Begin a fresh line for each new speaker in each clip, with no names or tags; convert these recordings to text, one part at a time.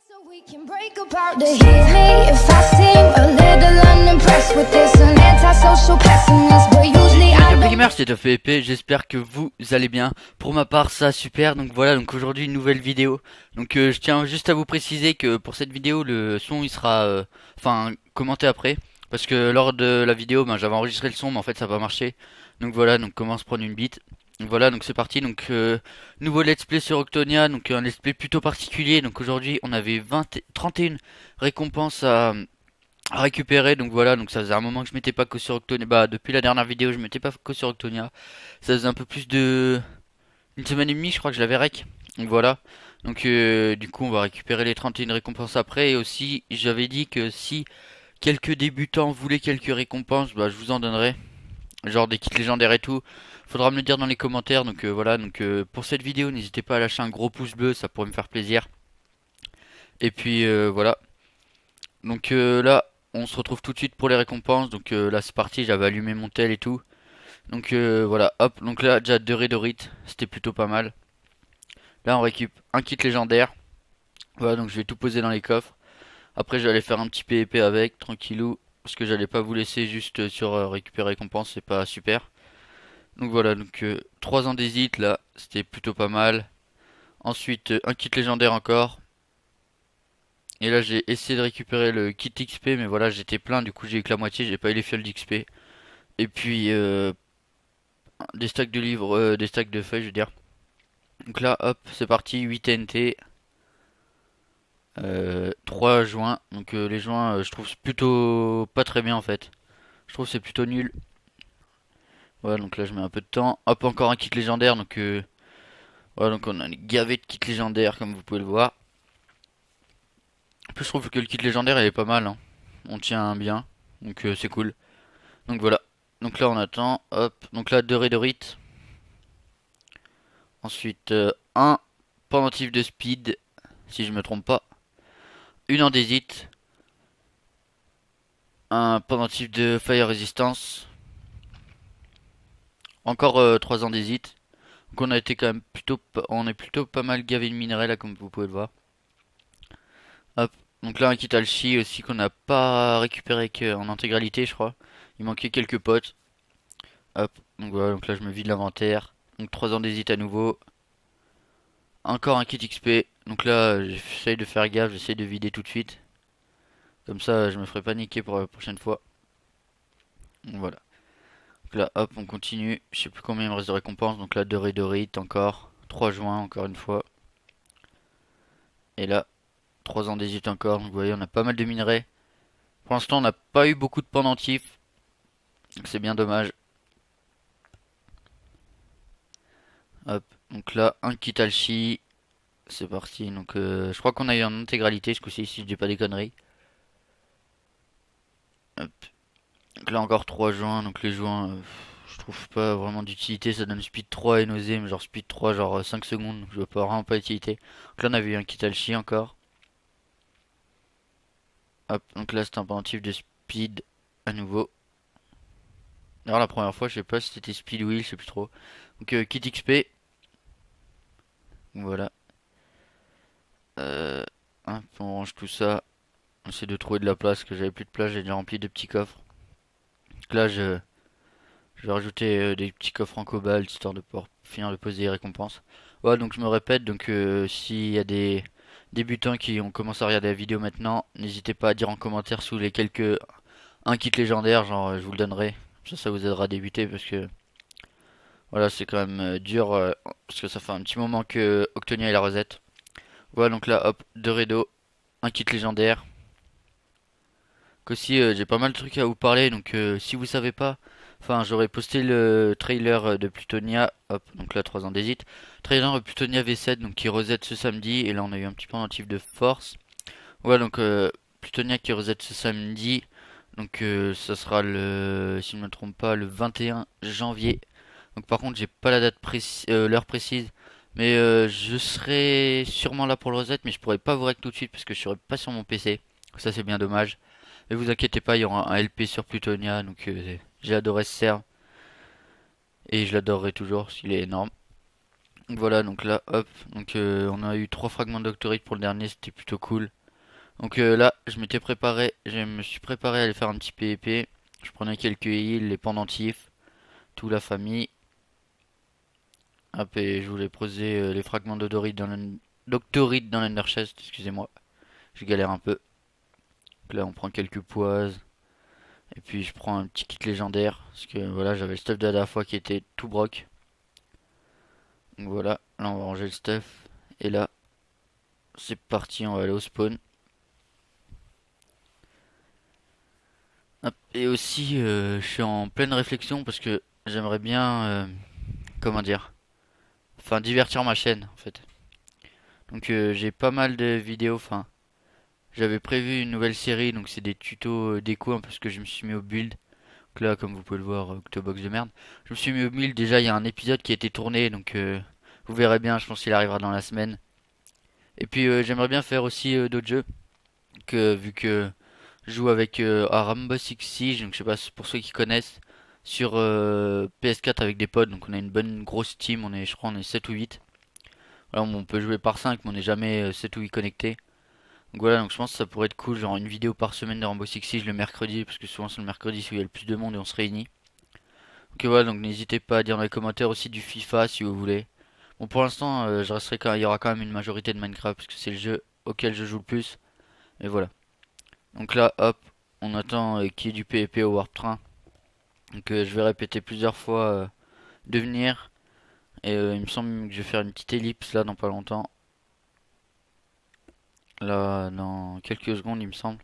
So we can break apart to hit me if I seem a little unimpressed with this an antisocial pessimist, but usually I
Salut
don't.
gamers, c'est TopFP, j'espère que vous allez bien. Pour ma part, ça super. Donc voilà, donc aujourd'hui une nouvelle vidéo. Donc je tiens juste à vous préciser que pour cette vidéo, le son il sera commenté après parce que lors de la vidéo, j'avais enregistré le son mais en fait ça n'a pas marché. Donc voilà, donc comment se prendre une bite. Donc voilà, donc c'est parti. Donc nouveau let's play sur Octonia, donc un let's play plutôt particulier. Donc aujourd'hui, on avait 31 récompenses à récupérer. Donc voilà, donc ça faisait un moment que je m'étais pas que sur Octonia. Bah depuis la dernière vidéo je m'étais pas que sur Octonia. Ça faisait un peu plus de une semaine et demie je crois que je l'avais rec. Donc voilà. Donc du coup on va récupérer les 31 récompenses après. Et aussi j'avais dit que si quelques débutants voulaient quelques récompenses, bah je vous en donnerai. Genre des kits légendaires et tout. Faudra me le dire dans les commentaires. Donc voilà, donc pour cette vidéo n'hésitez pas à lâcher un gros pouce bleu, ça pourrait me faire plaisir. Et puis voilà. Donc là, on se retrouve tout de suite pour les récompenses. Donc là, c'est parti. J'avais allumé mon tel et tout. Donc voilà, hop. Donc là, déjà deux Redorites. C'était plutôt pas mal. Là, on récup un kit légendaire. Voilà, donc je vais tout poser dans les coffres. Après, j'allais faire un petit PvP avec, tranquillou. Parce que j'allais pas vous laisser juste sur récupérer récompense. C'est pas super. Donc voilà, donc 3 andésites là. C'était plutôt pas mal. Ensuite, un kit légendaire encore. Et là j'ai essayé de récupérer le kit XP mais voilà j'étais plein du coup j'ai eu que la moitié, j'ai pas eu les fioles d'XP. Et puis des stacks de livres, des stacks de feuilles je veux dire. Donc là hop c'est parti, 8 TNT, 3 joints. Donc les joints je trouve plutôt pas très bien en fait. Je trouve c'est plutôt nul. Voilà donc là je mets un peu de temps. Hop encore un kit légendaire donc voilà donc on a une gavée de kits légendaires comme vous pouvez le voir. En plus je trouve que le kit légendaire il est pas mal hein. On tient bien donc c'est cool. Donc voilà. Donc là on attend. Hop. Donc là deux Redorites. Ensuite un pendentif de speed. Si je me trompe pas. Une andésite. Un pendentif de fire resistance. Encore 3 andésites. Donc on a été quand même plutôt. On est plutôt pas mal gavé de minerais là comme vous pouvez le voir. Hop. Donc là un kit alchi aussi qu'on n'a pas récupéré en intégralité je crois. Il manquait quelques potes. Hop. Donc voilà. Donc là je me vide l'inventaire. Donc 3 andésites à nouveau. Encore un kit XP. Donc là, j'essaye de faire gaffe, j'essaye de vider tout de suite. Comme ça, je me ferai pas niquer pour la prochaine fois. Donc voilà. Donc là, hop, on continue. Je sais plus combien il me reste de récompenses. Donc là, 2 Redorites encore. 3 joints encore une fois. Et là, 3 andésites encore. Donc vous voyez, on a pas mal de minerais. Pour l'instant, on n'a pas eu beaucoup de pendentifs. Donc c'est bien dommage. Hop. Donc là, un kit alchi. C'est parti. Donc je crois qu'on a eu en intégralité ce coup-ci, si je dis pas des conneries. Hop. Donc là encore 3 joints, donc les joints je trouve pas vraiment d'utilité, ça donne speed 3 et nausée, mais genre speed 3 genre 5 secondes, donc je vois pas vraiment pas d'utilité. Donc là on avait eu un kit alchi encore. Hop, donc là c'est un pendentif de speed à nouveau. Alors la première fois je sais pas si c'était speed ou heal, je sais plus trop. Donc kit XP. Voilà. Hop, on range tout ça. On essaie de trouver de la place, que j'avais plus de place, j'ai déjà rempli de petits coffres. Donc là je vais rajouter des petits coffres en cobalt histoire de pouvoir finir de poser les récompenses. Ouais, donc je me répète, donc s'il y a des débutants qui ont commencé à regarder la vidéo maintenant, n'hésitez pas à dire en commentaire sous les quelques un kit légendaire, genre je vous le donnerai. Ça vous aidera à débuter parce que voilà, c'est quand même dur parce que ça fait un petit moment que Octonia et la Rosette. Voilà, donc là hop, deux Redo, un kit légendaire. Qu'aussi j'ai pas mal de trucs à vous parler, donc si vous savez pas, enfin j'aurais posté le trailer de Plutonia, hop, donc là 3 ans d'hésite. Trailer de Plutonia V7, donc qui reset ce samedi, et là on a eu un petit pendentif de force. Voilà, donc Plutonia qui reset ce samedi, donc ça sera le, si je ne me trompe pas, le 21 janvier. Donc par contre j'ai pas la date précise, l'heure précise, mais je serai sûrement là pour le reset, mais je pourrais pas vous rec tout de suite parce que je serai pas sur mon PC. Ça c'est bien dommage. Mais vous inquiétez pas, il y aura un LP sur Plutonia, donc j'ai adoré ce serve. Et je l'adorerai toujours, s'il est énorme. Donc voilà, donc là, hop, donc on a eu 3 fragments d'octorite pour le dernier, c'était plutôt cool. Donc là, je me suis préparé à aller faire un petit PvP. Je prenais quelques heals, les pendentifs, toute la famille. Hop, et je voulais poser les fragments d'octorite dans l'Ender Chest, excusez-moi, je galère un peu. Donc là, on prend quelques poises. Et puis je prends un petit kit légendaire. Parce que voilà, j'avais le stuff de la dernière fois qui était tout broc. Donc voilà, là on va ranger le stuff. Et là, c'est parti, on va aller au spawn. Hop, et aussi, je suis en pleine réflexion parce que j'aimerais bien, comment dire, enfin divertir ma chaîne en fait. Donc j'ai pas mal de vidéos, enfin j'avais prévu une nouvelle série, donc c'est des tutos déco un peu ce que je me suis mis au build. Donc là, comme vous pouvez le voir, Octobox de merde. Je me suis mis au build, déjà il y a un épisode qui a été tourné, donc vous verrez bien, je pense qu'il arrivera dans la semaine. Et puis j'aimerais bien faire aussi d'autres jeux, que vu que je joue avec à Rainbow Six Siege, donc je sais pas pour ceux qui connaissent, sur PS4 avec des potes, donc on a une bonne grosse team, je crois on est 7 ou 8. Voilà, on peut jouer par 5 mais on n'est jamais 7 ou 8 connectés. Donc voilà, donc je pense que ça pourrait être cool, genre une vidéo par semaine de Rainbow Six Siege le mercredi, parce que souvent c'est le mercredi où il y a le plus de monde et on se réunit. Donc voilà, donc n'hésitez pas à dire dans les commentaires aussi du FIFA si vous voulez. Bon pour l'instant, je resterai il y aura quand même une majorité de Minecraft, parce que c'est le jeu auquel je joue le plus. Et voilà. Donc là, hop, on attend qu'il y ait du PvP au Warp Train. Donc je vais répéter plusieurs fois devenir. Et il me semble que je vais faire une petite ellipse là dans pas longtemps. Là, dans quelques secondes, il me semble.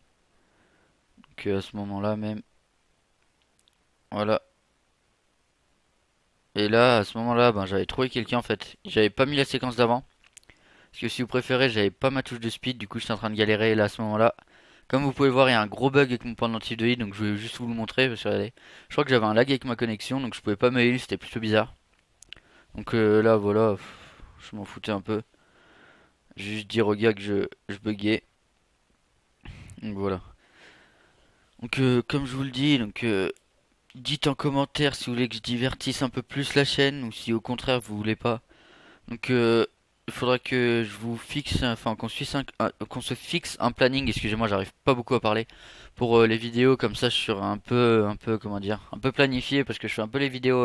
Donc à ce moment-là même. Voilà. Et là, à ce moment-là, ben, j'avais trouvé quelqu'un en fait. J'avais pas mis la séquence d'avant. Parce que si vous préférez, j'avais pas ma touche de speed. Du coup, j'étais en train de galérer là à ce moment-là. Comme vous pouvez le voir, il y a un gros bug avec mon pendentif de heal. Donc je vais juste vous le montrer. Parce que regardez, je crois que j'avais un lag avec ma connexion. Donc je pouvais pas me heal. C'était plutôt bizarre. Donc là, voilà. Je m'en foutais un peu. J'ai juste dire au gars que je buguais. Donc voilà. Donc comme je vous le dis, donc dites en commentaire si vous voulez que je divertisse un peu plus la chaîne ou si au contraire vous voulez pas. Donc il faudra que je vous fixe, enfin qu'on se fixe un planning. Excusez-moi, j'arrive pas beaucoup à parler pour les vidéos comme ça. Je serai un peu comment dire, un peu planifié parce que je fais un peu les vidéos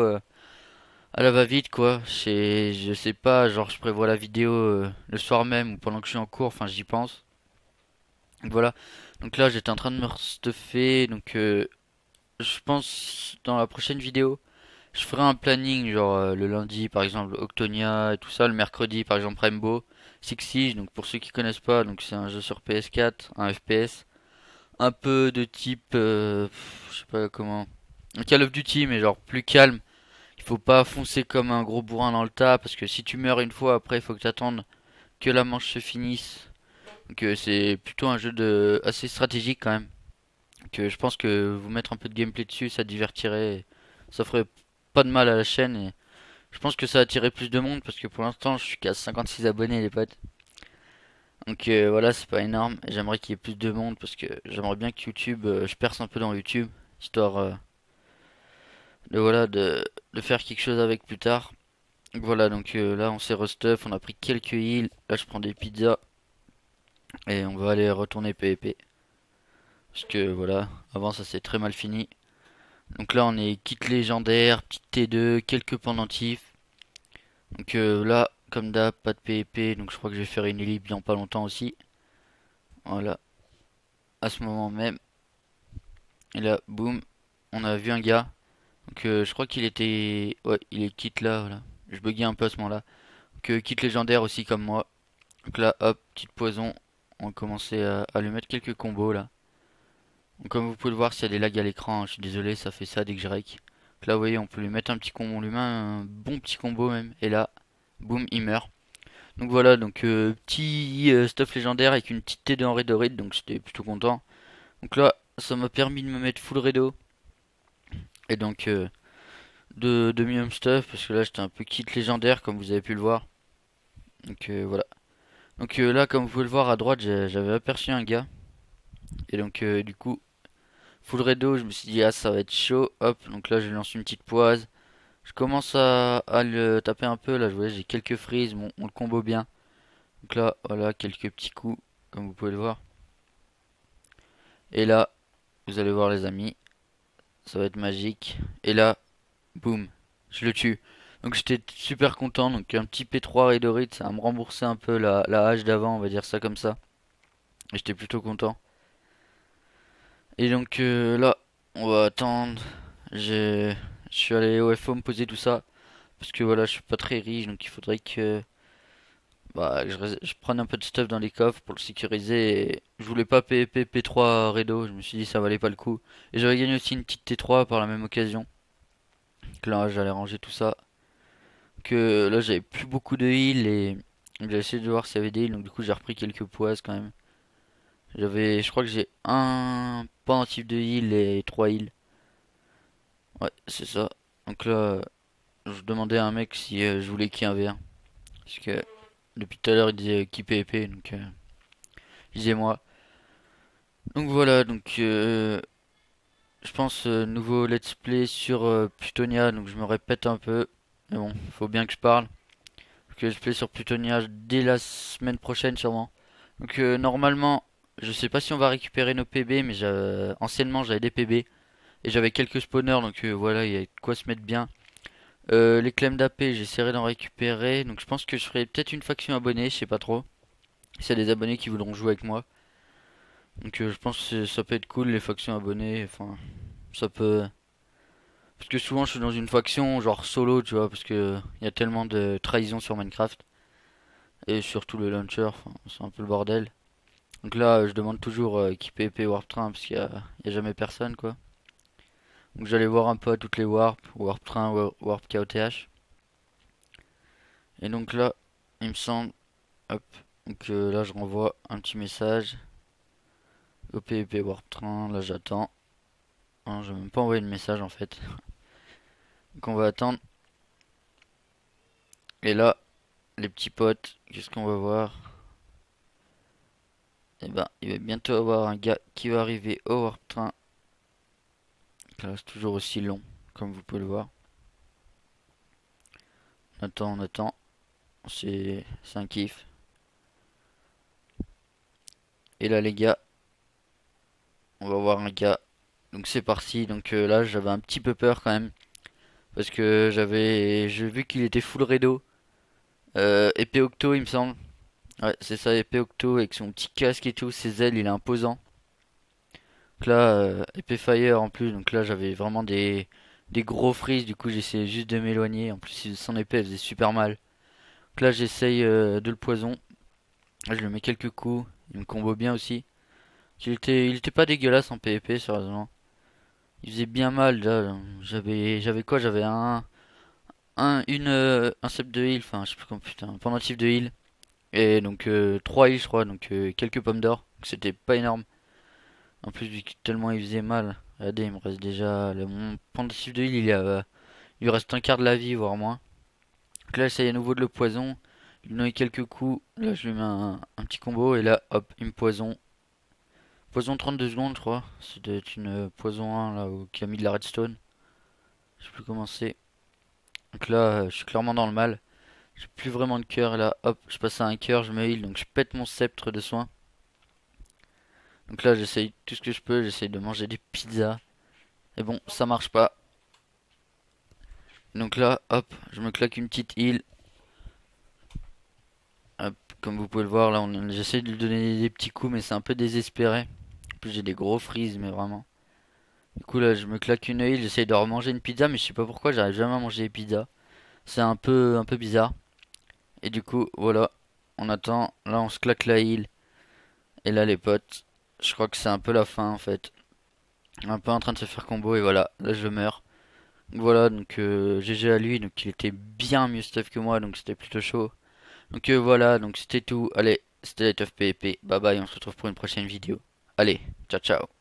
à la va-vite quoi. Je sais pas, genre je prévois la vidéo le soir même ou pendant que je suis en cours. Enfin j'y pense. Donc voilà. Donc là j'étais en train de me stuffer. Donc je pense dans la prochaine vidéo. Je ferai un planning, genre le lundi par exemple Octonia et tout ça, le mercredi par exemple Rainbow Six Siege, donc pour ceux qui connaissent pas, donc c'est un jeu sur PS4, un FPS, un peu de type, je sais pas comment, un Call of Duty mais genre plus calme, il faut pas foncer comme un gros bourrin dans le tas, parce que si tu meurs une fois après il faut que t'attendes que la manche se finisse, donc c'est plutôt un jeu de assez stratégique quand même, que je pense que vous mettre un peu de gameplay dessus ça divertirait, ça ferait pas de mal à la chaîne et je pense que ça a attiré plus de monde parce que pour l'instant je suis qu'à 56 abonnés les potes. Donc voilà, c'est pas énorme. Et j'aimerais qu'il y ait plus de monde parce que j'aimerais bien que YouTube, je perce un peu dans YouTube, histoire de voilà de faire quelque chose avec plus tard. Donc voilà, donc là on s'est restuff, on a pris quelques heals. Là je prends des pizzas et on va aller retourner PvP. Parce que voilà, avant ça s'est très mal fini. Donc là on est kit légendaire, petit T2, quelques pendentifs. Donc là, comme d'hab, pas de PvP, donc je crois que je vais faire une ellipse dans pas longtemps aussi. Voilà, à ce moment même. Et là, boum, on a vu un gars. Donc je crois qu'il était... Ouais, il est kit là, voilà. Je buguais un peu à ce moment-là. Donc kit légendaire aussi comme moi. Donc là, hop, petite poison. On va commencer à lui mettre quelques combos là. Donc comme vous pouvez le voir, s'il y a des lags à l'écran, hein, je suis désolé, ça fait ça dès que je rec. Donc là, vous voyez, on peut lui mettre un petit combo, on lui met un bon petit combo même. Et là, boum, il meurt. Donc voilà, donc petit stuff légendaire avec une petite T2 en Redorite, donc j'étais plutôt content. Donc là, ça m'a permis de me mettre full Redo. Et donc de mieux stuff, parce que là j'étais un peu kit légendaire comme vous avez pu le voir. Donc voilà. Donc là, comme vous pouvez le voir à droite, j'avais aperçu un gars. Et donc du coup, full Redo, je me suis dit ah ça va être chaud. Hop, donc là je lance une petite poise. Je commence à le taper un peu. Là, je vois, j'ai quelques frises. Bon, on le combo bien. Donc là, voilà, quelques petits coups, comme vous pouvez le voir. Et là, vous allez voir les amis, ça va être magique. Et là, boum, je le tue. Donc j'étais super content. Donc un petit P3 Raidorite, ça va me rembourser un peu la hache d'avant, on va dire ça comme ça. Et j'étais plutôt content. Et donc là, on va attendre. Je suis allé au FO me poser tout ça. Parce que voilà, je suis pas très riche, donc il faudrait que je prenne un peu de stuff dans les coffres pour le sécuriser. Et je voulais pas PvP P3 Raido, je me suis dit ça valait pas le coup. Et j'avais gagné aussi une petite T3 par la même occasion. Donc là, j'allais ranger tout ça. Que là, j'avais plus beaucoup de heal et j'ai essayé de voir s'il y avait des heals. Donc du coup, j'ai repris quelques poises quand même. Je crois que j'ai un pendentif de heal et 3 heals. Ouais, c'est ça. Donc là, je demandais à un mec si je voulais qu'il y ait un V1. Parce que depuis tout à l'heure, il disait qui PvP, donc je disais moi. Donc voilà, donc je pense nouveau let's play sur Plutonia, donc je me répète un peu. Mais bon, faut bien que je parle. Donc let's play sur Plutonia dès la semaine prochaine sûrement. Donc normalement, je sais pas si on va récupérer nos PB, mais anciennement j'avais des PB. Et j'avais quelques spawners, donc voilà, il y a de quoi se mettre bien. Les clés d'AP, j'essaierai d'en récupérer. Donc je pense que je ferai peut-être une faction abonnée, je sais pas trop. S'il y a des abonnés qui voudront jouer avec moi. Donc je pense que ça peut être cool les factions abonnées. Enfin, ça peut. Parce que souvent je suis dans une faction genre solo, tu vois, parce que il y a tellement de trahison sur Minecraft. Et surtout le launcher, enfin, c'est un peu le bordel. Donc là, je demande toujours qui PvP Warp Train parce qu'il y a jamais personne, quoi. Donc j'allais voir un peu à toutes les warp, Warp Train, Warp KOTH. Et donc là, il me semble, hop, donc là je renvoie un petit message. Au PvP Warp Train, là j'attends. Hein, je vais même pas envoyer de message en fait. Donc on va attendre. Et là, les petits potes, qu'est-ce qu'on va voir? Eh ben, il va bientôt avoir un gars qui va arriver au Warp Train. Là, c'est toujours aussi long, comme vous pouvez le voir. On attend, on attend. C'est un kiff. Et là, les gars, on va voir un gars. Donc c'est parti. Donc là, j'avais un petit peu peur quand même. Parce que j'ai vu qu'il était full redo. Épée Octo, il me semble. Ouais, c'est ça, épée Octo avec son petit casque et tout, ses ailes, il est imposant. Donc là, épée Fire en plus, donc là j'avais vraiment des gros freeze, du coup j'essayais juste de m'éloigner. En plus, son épée elle faisait super mal. Donc là, j'essaye de le poison. Là, je lui mets quelques coups, il me combo bien aussi. Il était pas dégueulasse en PvP, sérieusement. Il faisait bien mal, là. J'avais quoi? J'avais un sep de heal, enfin, je sais plus comment, putain, un pendentif de heal. Et donc 3 heals je crois, donc quelques pommes d'or. Donc c'était pas énorme. En plus vu que tellement il faisait mal. Regardez, il me reste déjà mon pendentif de heal, il lui reste un quart de la vie, voire moins. Donc là j'essaye à nouveau de le poison. Il lui donne quelques coups. Là je lui mets un petit combo et là hop, il me poison. Poison 32 secondes je crois. C'est une poison 1 là qui a mis de la redstone. Je sais plus comment c'est. Donc là je suis clairement dans le mal. J'ai plus vraiment de cœur et là hop, je passe à un cœur, je me heal, donc je pète mon sceptre de soin. Donc là, j'essaye tout ce que je peux, j'essaye de manger des pizzas. Et bon, ça marche pas. Donc là, hop, je me claque une petite heal. Hop, comme vous pouvez le voir, là, j'essaye de lui donner des petits coups, mais c'est un peu désespéré. En plus, j'ai des gros freeze, mais vraiment. Du coup, là, je me claque une heal, j'essaye de remanger une pizza, mais je sais pas pourquoi, j'arrive jamais à manger des pizzas. C'est un peu bizarre. Et du coup, voilà, on attend. Là, on se claque la heal. Et là, les potes, je crois que c'est un peu la fin, en fait. Un peu en train de se faire combo, et voilà, là, je meurs. Voilà, donc GG à lui, donc il était bien mieux stuff que moi, donc c'était plutôt chaud. Donc voilà, donc c'était tout. Allez, c'était Light of PvP. Bye bye, on se retrouve pour une prochaine vidéo. Allez, ciao ciao.